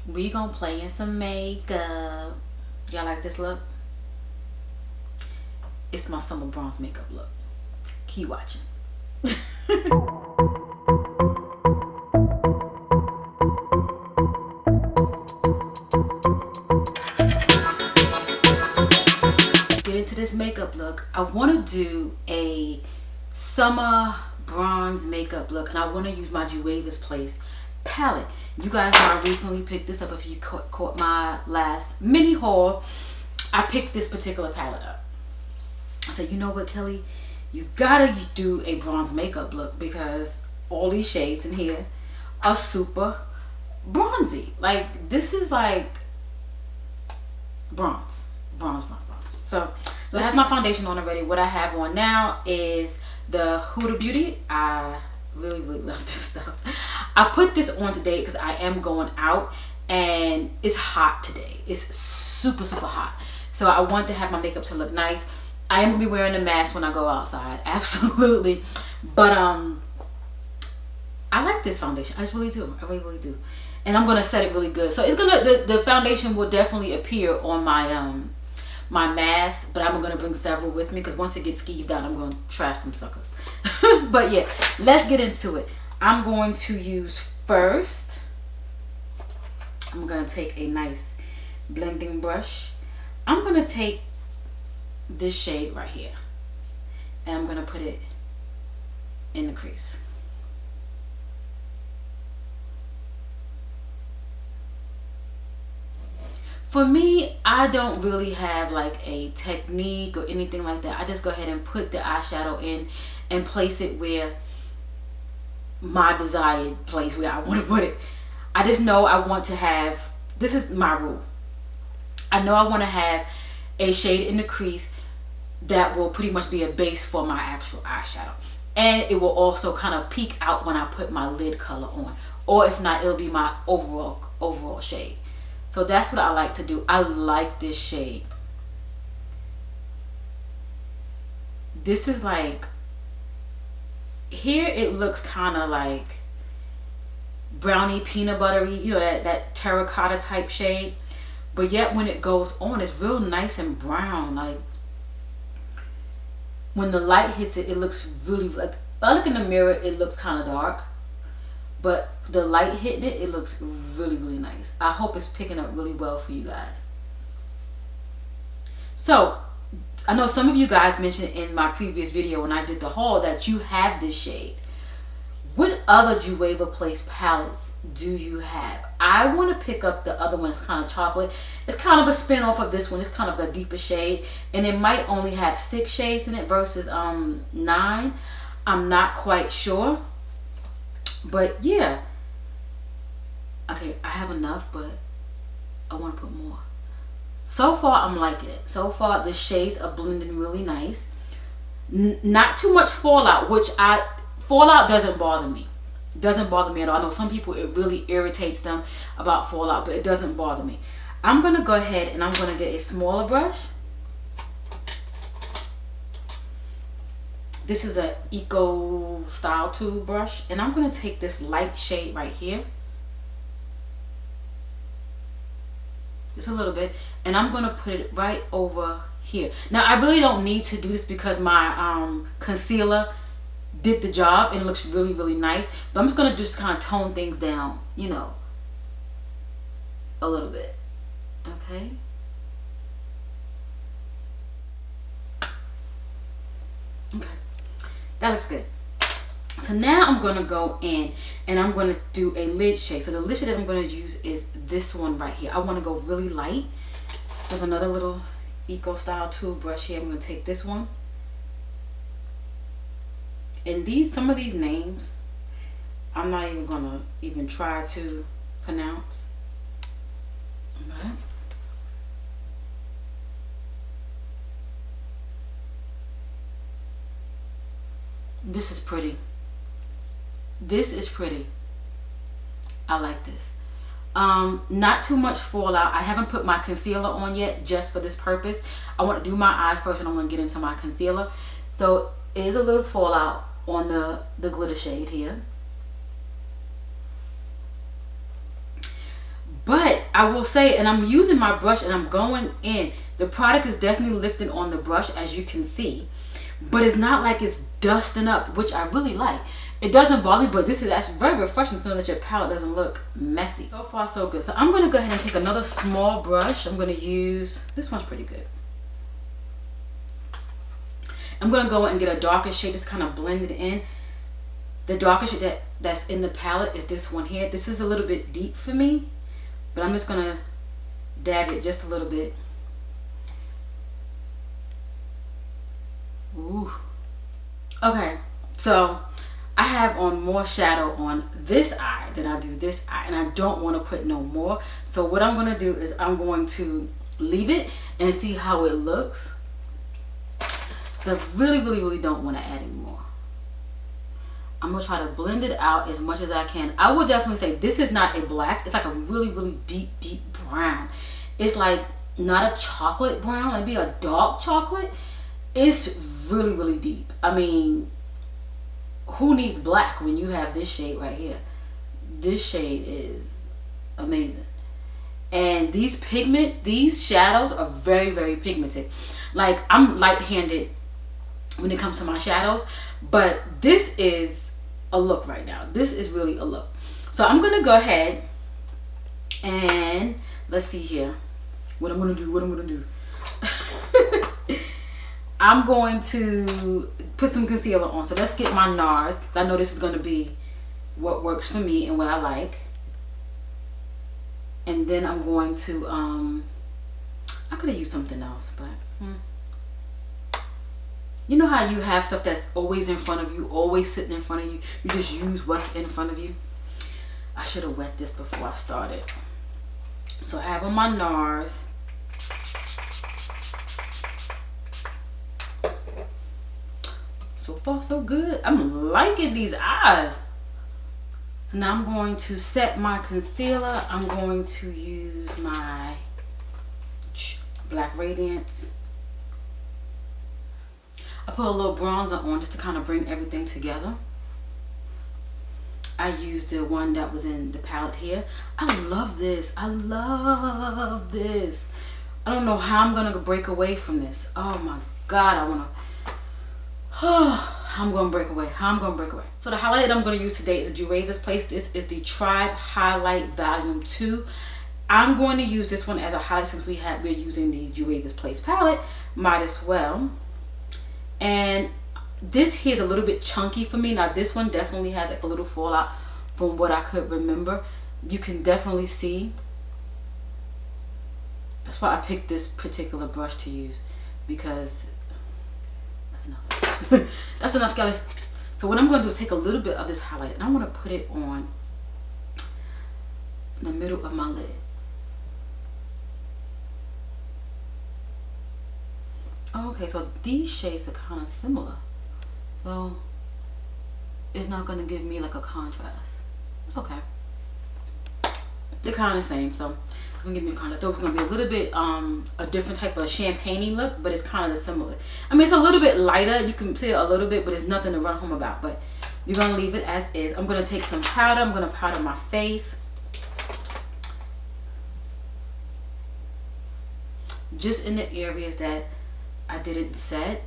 We gonna play in some makeup. Y'all like this look? It's my summer bronze makeup look. Keep watching. Get into this makeup look. I want to do a summer bronze makeup look, and I want to use my Juvia's Place palette. You guys know I recently picked this up. If you caught my last mini haul, I picked this particular palette up. I said, you know what, Kelly, you gotta do a bronze makeup look because all these shades in here are super bronzy. Like, this is like bronze. So I have my foundation on already. What I have on now is the Huda Beauty. I really love this stuff. I put this on today because I am going out and it's hot today. It's super hot. So I want to have my makeup to look nice. I am gonna be wearing a mask when I go outside, absolutely. But I like this foundation. I just really do. I really do. And I'm gonna set it really good. So it's gonna the foundation will definitely appear on my my mask, but I'm gonna bring several with me because once it gets skeeved out, I'm gonna trash them suckers. But yeah, let's get into it. I'm going to use first, I'm gonna take a nice blending brush. I'm gonna take this shade right here and I'm gonna put it in the crease. For me, I don't really have like a technique or anything like that. I just go ahead and put the eyeshadow in and place it where my desired place where I want to put it. I just know I want to have, this is my rule. I know I want to have a shade in the crease that will pretty much be a base for my actual eyeshadow. And it will also kind of peek out when I put my lid color on. Or if not, it'll be my overall shade. So that's what I like to do. I like this shade. This is like, here it looks kind of like brownie peanut buttery, you know, that terracotta type shade. But yet when it goes on, it's real nice and brown. Like when the light hits it, it looks really, like, if I look in the mirror, it looks kind of dark. But the light hitting it, it looks really nice. I hope it's picking up really well for you guys. So, I know some of you guys mentioned in my previous video when I did the haul that you have this shade. What other Juvia Place palettes do you have? I want to pick up the other one. It's kind of chocolate. It's kind of a spin off of this one. It's kind of a deeper shade. And it might only have 6 shades in it versus 9. I'm not quite sure. But yeah, okay, I have enough, but I want to put more. So far, I'm liking it. So far, the shades are blending really nice. Not too much fallout, which fallout doesn't bother me. Doesn't bother me at all. I know some people, it really irritates them about fallout, but it doesn't bother me. I'm going to go ahead and I'm going to get a smaller brush. This is a Eco Style 2 brush, and I'm going to take this light shade right here, just a little bit, and I'm going to put it right over here. Now I really don't need to do this because my concealer did the job and it looks really nice, but I'm just going to just kind of tone things down, you know, a little bit. Okay, that looks good. So now I'm going to go in and I'm going to do a lid shade. So the lid shade that I'm going to use is this one right here. I want to go really light. So I have another little Eco Style 2 brush here. I'm going to take this one. And some of these names, I'm not even going to even try to pronounce. Okay. This is pretty. This is pretty. I like this. Not too much fallout. I haven't put my concealer on yet just for this purpose. I want to do my eye first and I'm going to get into my concealer. So it is a little fallout on the glitter shade here. But I will say, and I'm using my brush and I'm going in. The product is definitely lifting on the brush, as you can see. But it's not like it's dusting up, which I really like. It doesn't bother me, but that's very refreshing to know that your palette doesn't look messy. So far, so good. So I'm going to go ahead and take another small brush. I'm going to use, this one's pretty good. I'm going to go and get a darker shade, just kind of blend it in. The darker shade that's in the palette is this one here. This is a little bit deep for me, but I'm just going to dab it just a little bit. Ooh. Okay, so I have on more shadow on this eye than I do this eye, and I don't want to put no more. So what I'm going to do is I'm going to leave it and see how it looks. So I really don't want to add any more. I'm going to try to blend it out as much as I can. I would definitely say this is not a black. It's like a really deep brown. It's like not a chocolate brown, maybe a dark chocolate. It's really deep. I mean, who needs black when you have this shade right here? This shade is amazing. And these shadows are very pigmented. Like, I'm light-handed when it comes to my shadows, but this is a look right now. This is really a look. So I'm gonna go ahead and let's see here what I'm gonna do. I'm going to put some concealer on. So let's get my NARS. I know this is going to be what works for me and what I like. And then I'm going to, I could have used something else, but you know how you have stuff that's always in front of you, always sitting in front of you. You just use what's in front of you. I should have wet this before I started. So I have on my NARS. So far, so good. I'm liking these eyes. So now I'm going to set my concealer. I'm going to use my Black Radiance. I put a little bronzer on just to kind of bring everything together. I used the one that was in the palette here. I love this. I love this. I don't know how I'm going to break away from this. Oh my God, I want to. I'm going to break away. How I'm going to break away. So the highlight that I'm going to use today is a Juvia's Place. This is the Tribe Highlight Volume 2. I'm going to use this one as a highlight since we're using the Juvia's Place palette. Might as well. And this here is a little bit chunky for me. Now this one definitely has like a little fallout from what I could remember. You can definitely see. That's why I picked this particular brush to use, because that's enough. That's enough, Kelly. So what I'm going to do is take a little bit of this highlight and I want to put it on the middle of my lid. Oh, okay, so these shades are kind of similar. So it's not going to give me like a contrast. It's okay. They're kind of the same, so it's going to give me a contrast. Though it's going to be a little bit a different type of champagne-y look, but it's kind of similar. I mean, it's a little bit lighter. You can see it a little bit, but it's nothing to run home about. But you're going to leave it as is. I'm going to take some powder. I'm going to powder my face. Just in the areas that I didn't set.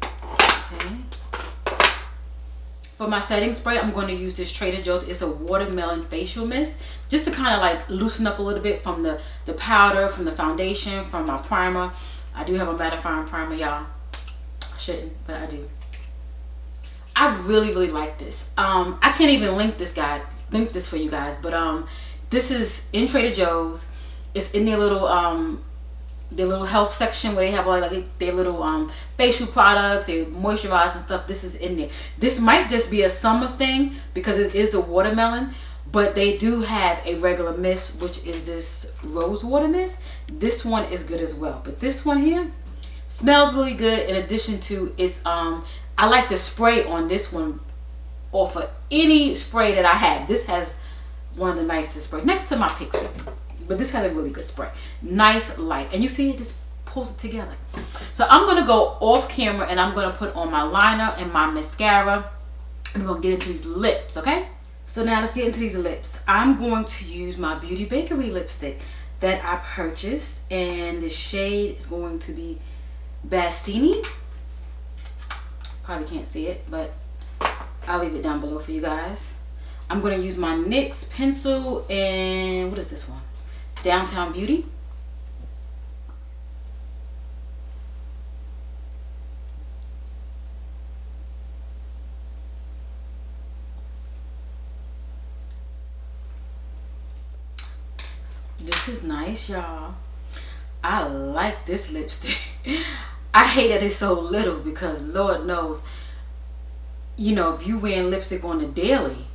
Okay. For my setting spray, I'm going to use this Trader Joe's. It's a watermelon facial mist, just to kind of like loosen up a little bit from the powder, from the foundation, from my primer. I do have a mattifying primer, y'all. I shouldn't, but I do. I really like this. I can't even link this for you guys, but this is in Trader Joe's. It's in their little health section where they have all like their little facial products, their moisturizer and stuff. This is in there. This might just be a summer thing because it is the watermelon, but they do have a regular mist, which is this rose water mist. This one is good as well, but this one here smells really good. In addition to its I like the spray on this one off of any spray that I have. This has one of the nicest sprays next to my Pixie, but this has a really good spray. Nice light, and you see it just pulls it together. So I'm gonna go off camera and I'm gonna put on my liner and my mascara. we're gonna get into these lips, okay? So now let's get into these lips. I'm going to use my Beauty Bakery lipstick that I purchased, and the shade is going to be Bastini. Probably can't see it, but I'll leave it down below for you guys. I'm going to use my NYX pencil, and what is this one? Downtown Beauty. This is nice, y'all. I like this lipstick. I hate that it's so little because Lord knows, you know, if you wearing lipstick on the daily,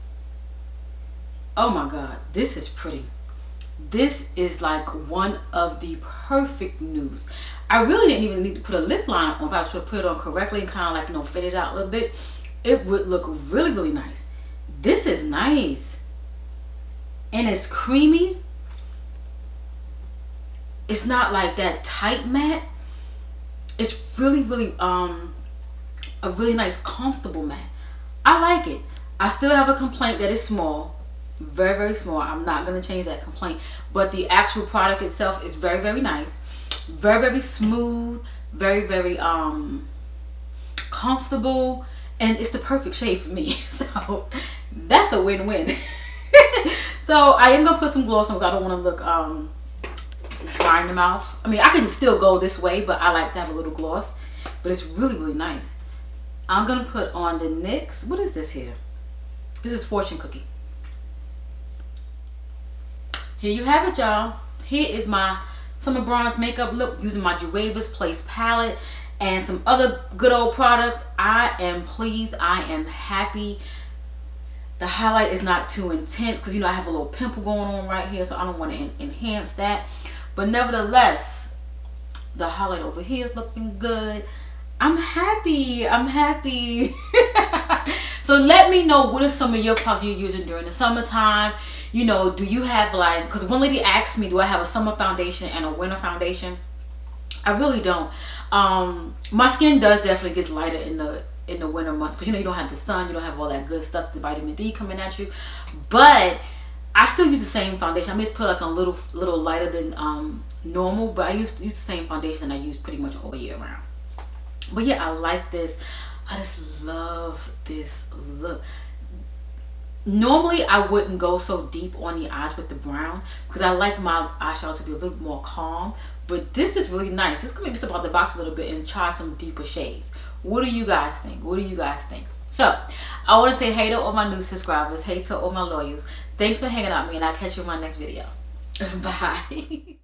oh my God, this is pretty. This is like one of the perfect nudes. I really didn't even need to put a lip liner on. If I was to put it on correctly and kind of like, you know, fit it out a little bit, it would look really, really nice. This is nice. And it's creamy. It's not like that tight matte. It's really, really a really nice, comfortable matte. I like it. I still have a complaint that it's small. Very, very small. I'm not going to change that complaint. But the actual product itself is very, very nice. Very, very smooth. Very, very comfortable. And it's the perfect shade for me. So that's a win-win. So I am going to put some gloss on because I don't want to look dry in the mouth. I mean, I can still go this way, but I like to have a little gloss. But it's really, really nice. I'm going to put on the NYX. What is this here? This is Fortune Cookie. Here you have it, y'all. Here is my Summer Bronze Makeup look using my Juvia's Place palette and some other good old products. I am pleased. I am happy. The highlight is not too intense because, you know, I have a little pimple going on right here, so I don't want to enhance that. But nevertheless, the highlight over here is looking good. I'm happy. I'm happy. So let me know, what are some of your products you're using during the summertime? You know, do you have like, because one lady asked me, do I have a summer foundation and a winter foundation? I really don't. My skin does definitely get lighter in the winter months because, you know, you don't have the sun, you don't have all that good stuff, the vitamin D coming at you. But I still use the same foundation. I just put like a little lighter than normal, but I used to use the same foundation I use pretty much all year round. But yeah, I like this. I just love this look. Normally I wouldn't go so deep on the eyes with the brown because I like my eyeshadow to be a little bit more calm, but this is really nice. This could make me step out the box a little bit and try some deeper shades. What do you guys think? What do you guys think? So I want to say hey to all my new subscribers, hey to all my loyals. Thanks for hanging out with me, and I'll catch you in my next video. Bye.